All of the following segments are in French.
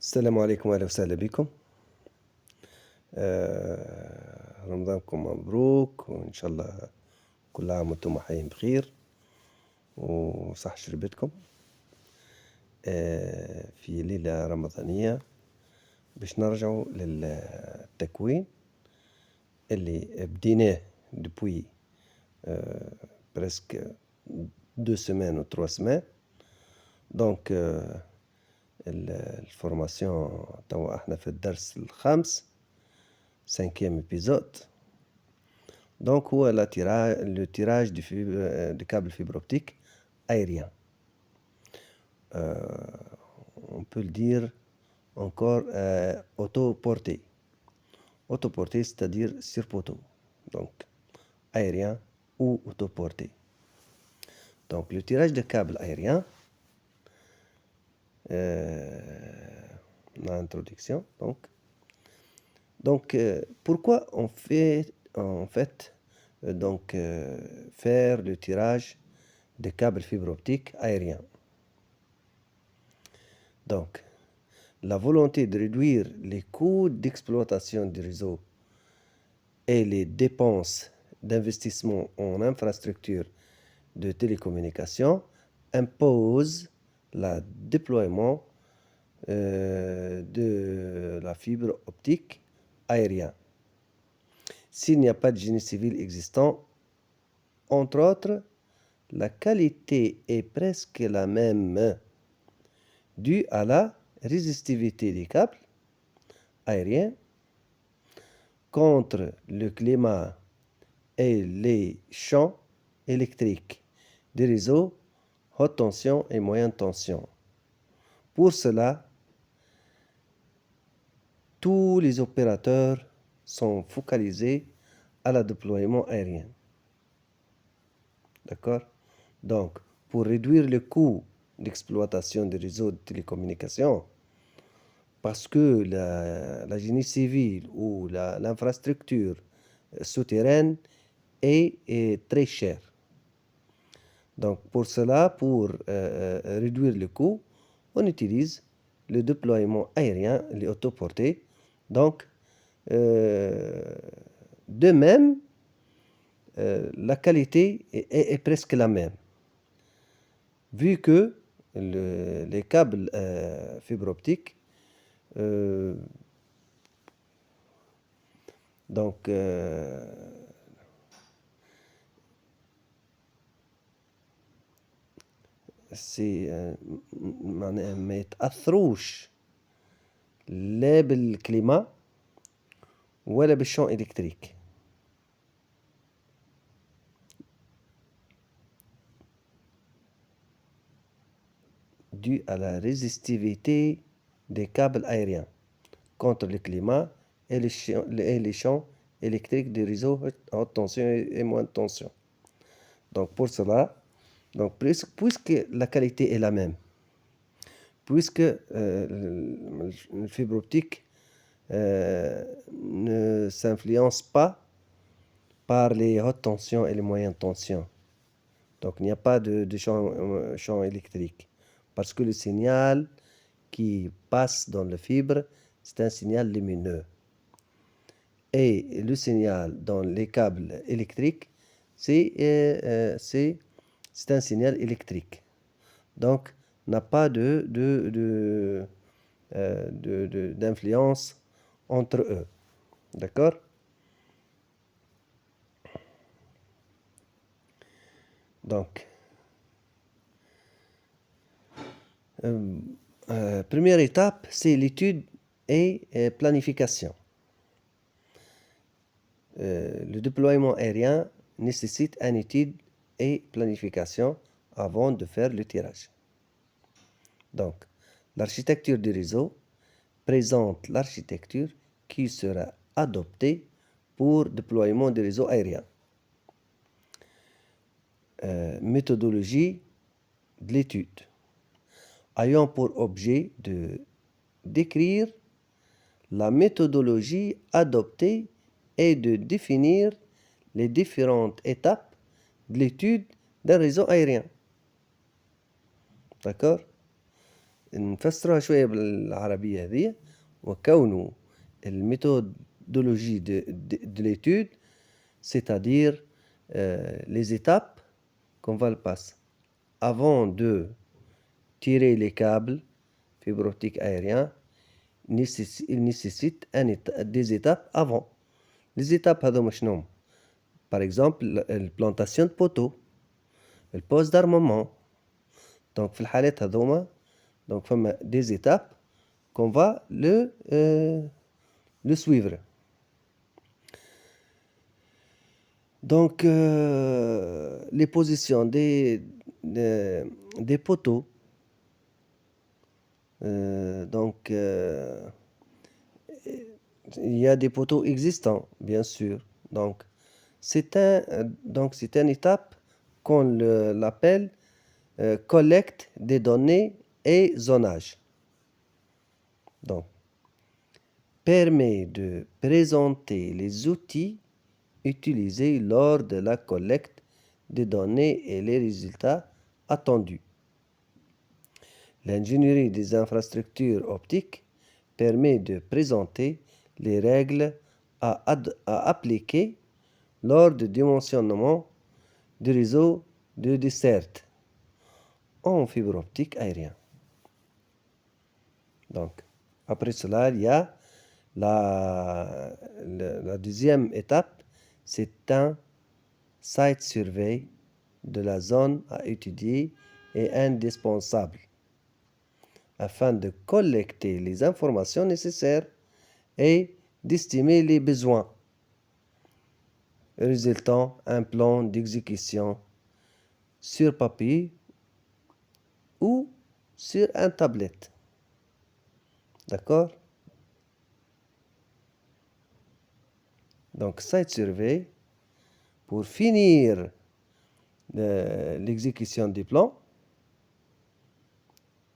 السلام عليكم وأهلا وسهلا بكم. رمضانكم مبروك وإن شاء الله كل عام وأنتم حيين بخير وصح شربتكم في ليلة رمضانية باش نرجعوا للتكوين اللي بديناه depuis presque 2 semaines ou 3 semaines. Donc الفورماسيون توا احنا في الدرس الخامس 5e épisode. Donc هو le tirage du câble fibre optique aérien. On peut le dire encore autoporté. Autoporté, c'est-à-dire sur poteau. Donc aérien ou autoporté. Donc le tirage de câble aérien, l'introduction. Donc pourquoi on fait en fait faire le tirage des câbles fibre optique aériens? Donc, la volonté de réduire les coûts d'exploitation du réseau et les dépenses d'investissement en infrastructures de télécommunications impose le déploiement de la fibre optique aérienne. S'il n'y a pas de génie civil existant, entre autres, la qualité est presque la même due à la résistivité des câbles aériens contre le climat et les champs électriques des réseaux haute tension et moyenne tension. Pour cela, tous les opérateurs sont focalisés à le déploiement aérien. D'accord? Donc, pour réduire le coût d'exploitation des réseaux de télécommunications, parce que la génie civile ou l'infrastructure souterraine est très chère. Donc, pour cela, pour réduire le coût, on utilise le déploiement aérien, les autoportés. Donc, de même, la qualité est presque la même. Vu que les câbles fibre optique معناها ما يتأثروش لا بالكليما ولا بالشون إلكتريك. dû à la résistivité des câbles aériens contre le climat et les champs électriques des réseaux haute tension et moyenne tension. Donc pour cela, puisque la qualité est la même, puisque le fibre optique ne s'influence pas par les hautes tensions et les moyennes tensions. Donc il n'y a pas de champ électrique. Parce que le signal qui passe dans la fibre, c'est un signal lumineux. Et le signal dans les câbles électriques, c'est un signal électrique. Donc, n'a pas d'influence entre eux. D'accord? Donc, première étape, c'est l'étude et planification. Le déploiement aérien nécessite une étude et planification avant de faire le tirage. Donc, l'architecture du réseau présente l'architecture qui sera adoptée pour déploiement du réseau aérien. Méthodologie de l'étude ayant pour objet de décrire la méthodologie adoptée et de définir les différentes étapes de l'étude d'un réseau aérien. D'accord? نفسروها شوية بالعربية هذيا، وكونه الميثودولوجie de l'étude, c'est-à-dire les étapes qu'on va le passer. Avant de tirer les câbles fibre optique aériens, il nécessite des étapes avant. Les étapes هذوما شنو؟ Par exemple, la plantation de poteaux, le pose d'armement. Donc في الحالات هذوما donc فما des étapes qu'on va le suivre. Donc les positions des poteaux, donc il y a des poteaux existants, bien sûr. Donc c'est une étape qu'on l'appelle collecte des données et zonage. Donc permet de présenter les outils utilisés lors de la collecte des données et les résultats attendus. L'ingénierie des infrastructures optiques permet de présenter les règles à appliquer lors du dimensionnement du réseau de desserte en fibre optique aérienne. Donc, après cela, il y a la deuxième étape, c'est un site survey de la zone à étudier est indispensable afin de collecter les informations nécessaires et d'estimer les besoins, résultant un plan d'exécution sur papier ou sur un tablette. D'accord? Donc, site survey, pour finir l'exécution du plan,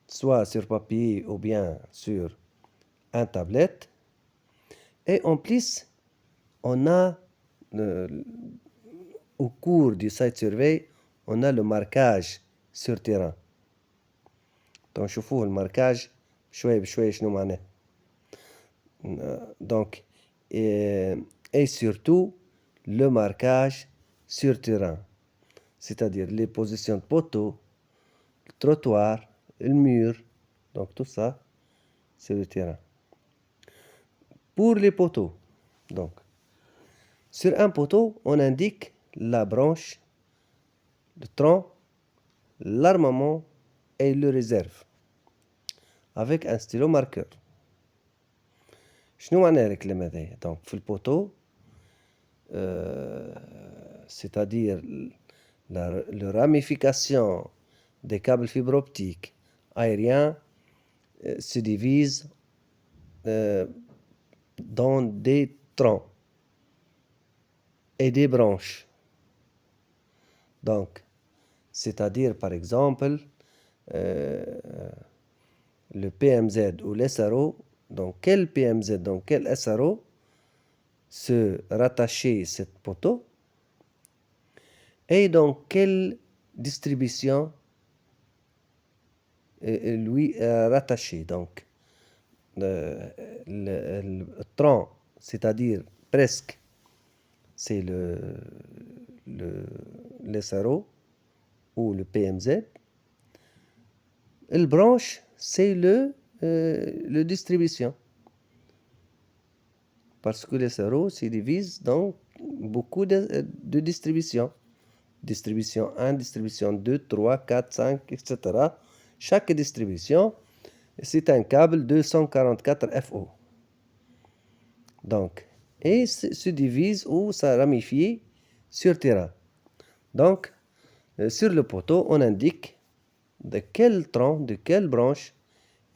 soit sur papier ou bien sur un tablette. Et en plus, on a, au cours du site survey, on a le marquage sur terrain. Donc, شوفوا الماركاج شوية بشوية شنو معناه. Donc, et surtout, le marquage sur terrain. C'est-à-dire les positions de poteaux, le trottoir, le mur. Donc, tout ça, c'est le terrain. Pour les poteaux, donc, sur un poteau, on indique la branche, le tronc, l'armement et le réserve avec un stylo marqueur. شنو معناه الكلام هذايا؟ donc في البوتو c'est-à-dire la ramification des câbles fibre optique aériens se divise dans des troncs et des branches. Donc, c'est-à-dire par exemple le PMZ ou l'SRO, dans quel PMZ, dans quel SRO se rattacher cette poteau et dans quelle distribution lui rattaché. Donc, le tronc, c'est-à-dire presque, c'est le SRO ou le PMZ. Le branche, c'est le distribution. Parce que les SRO se divisent dans beaucoup de distributions. Distribution 1, distribution 2, 3, 4, 5, etc. Chaque distribution, c'est un câble 244 FO. Donc, et se divise ou se ramifie sur terrain. Donc, sur le poteau, on indique de quel tronc, de quelle branche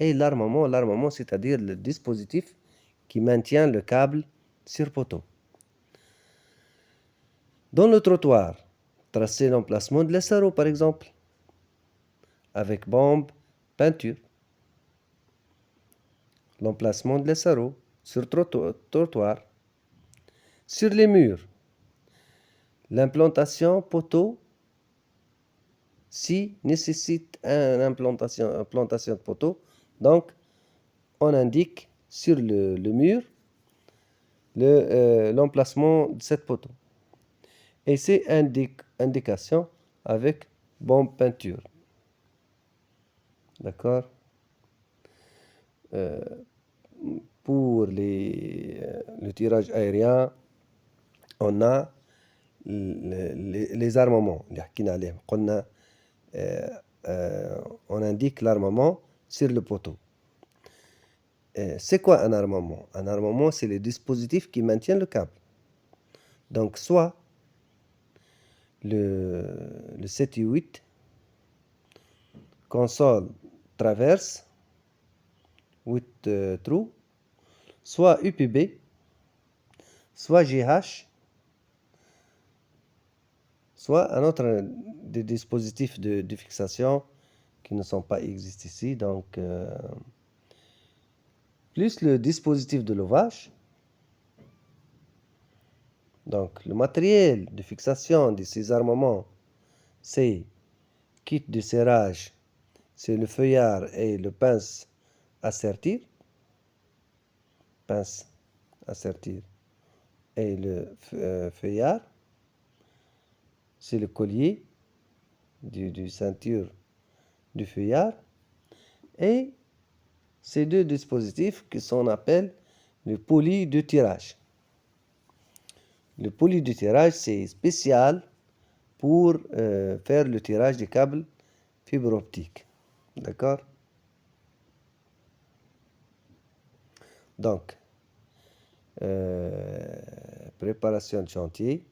est l'armement. L'armement, c'est-à-dire le dispositif qui maintient le câble sur poteau. Dans le trottoir, tracer l'emplacement de l'SRO par exemple, avec bombe, peinture. L'emplacement de l'SRO sur trottoir. Sur les murs, l'implantation poteau, si nécessite une implantation de poteau, Donc, on indique sur le mur l'emplacement de cette poteau. Et c'est indication avec bombe peinture. D'accord? Pour le tirage aérien, on a les armements. On indique l'armement sur le poteau. C'est quoi un armement? Un armement, c'est le dispositif qui maintient le câble. Donc, soit le 7 et 8, console traverse, 8 trous, soit UPB, soit GH, soit un autre des dispositifs de fixation qui ne sont pas existent ici. Donc, plus le dispositif de levage. Donc, le matériel de fixation de ces armements, c'est kit de serrage, c'est le feuillard et le pince à sertir. Pince à sertir et le feuillard. C'est le collier du ceinture du feuillard. Et ces deux dispositifs que l'on appelle le poulie de tirage. Le poulie de tirage, c'est spécial pour faire le tirage des câbles fibre optique. D'accord? Donc, préparation de chantier.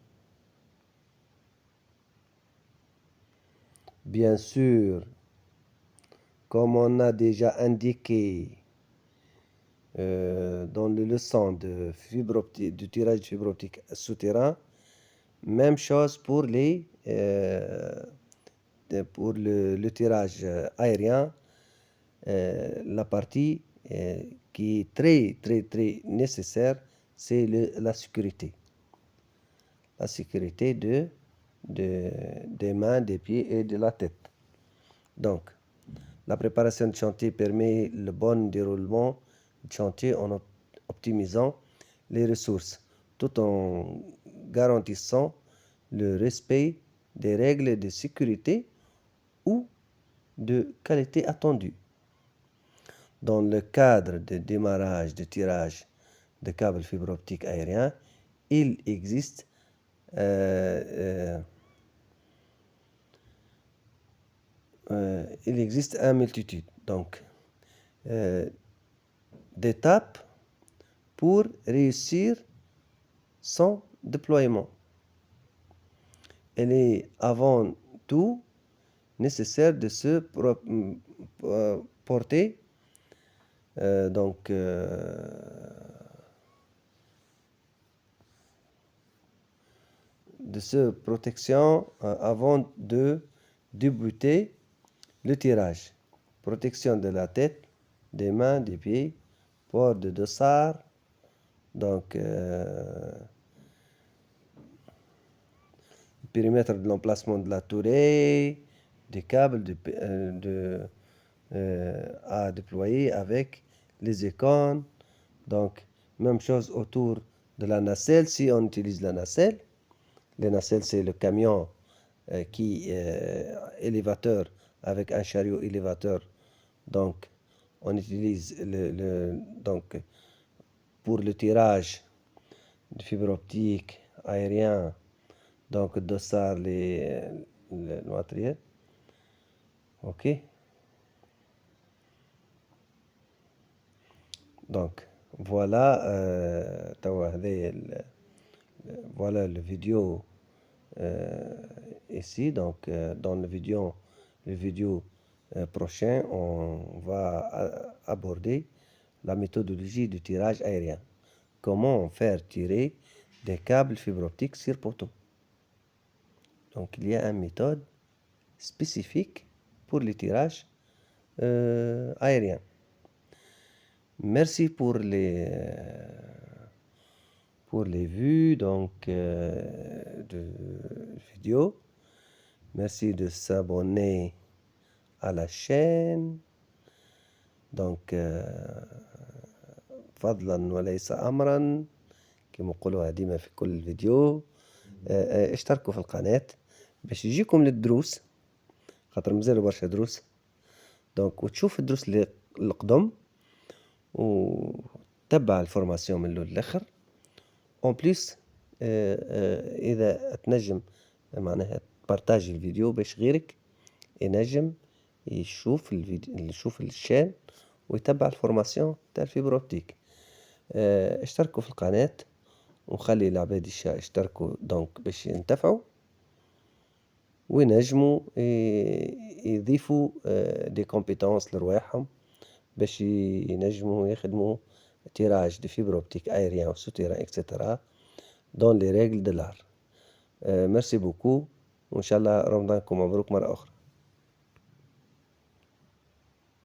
Bien sûr, comme on a déjà indiqué dans les leçons de fibre optique, du tirage de fibre optique souterrain, même chose pour le tirage aérien. La partie qui est très nécessaire, c'est la sécurité. La sécurité des mains, des pieds et de la tête. Donc, la préparation de chantier permet le bon déroulement du chantier en optimisant les ressources, tout en garantissant le respect des règles de sécurité ou de qualité attendue. Dans le cadre de démarrage de tirage de câbles fibre optique aérien, il existe une multitude d'étapes pour réussir son déploiement. Il est avant tout nécessaire de se porter de protection avant de débuter le tirage. Protection de la tête, des mains, des pieds, port de dossard, périmètre de l'emplacement de la tourée, des câbles à déployer avec les icônes. Donc, même chose autour de la nacelle, si on utilise la nacelle. La nacelle, c'est le camion élévateur avec un chariot élévateur. Donc, on utilise pour le tirage de fibre optique aérien, donc dossard le matériel. Ok. Donc, voilà voilà le vidéo ici. Donc, dans le vidéo prochain, on va aborder la méthodologie du tirage aérien. Comment faire tirer des câbles fibre optique sur poteau. Donc, il y a une méthode spécifique pour le tirage aérien. Merci pour les vues de vidéo. Merci de s'abonner à la chaîne. دونك فضلا وليس أمرا كما نقولوها ديما في كل فيديو. اشتركوا في القناة باش يجيكم للدروس، خاطر مازالوا برشا دروس. دونك وتشوف الدروس اللي القدم وتبع الفورماسيون من الأول للآخر. اون بليس إذا تنجم معناها تبارتاجي الفيديو باش غيرك ينجم يشوف الفيديو، يشوف الشان ويتبع الفورماسيون تاع الفيبر اوبتيك. اشتركوا في القناة وخلي العباد يشتركوا دونك باش ينتفعوا وينجموا يضيفوا دي كومبيتونس لرواحهم باش ينجموا يخدموا تيراج دي فيبر اوبتيك aérien و souterrain etc. dans les règles de l'art. ميرسي بوكو وإن شاء الله رمضانكم مبروك مرة أخرى.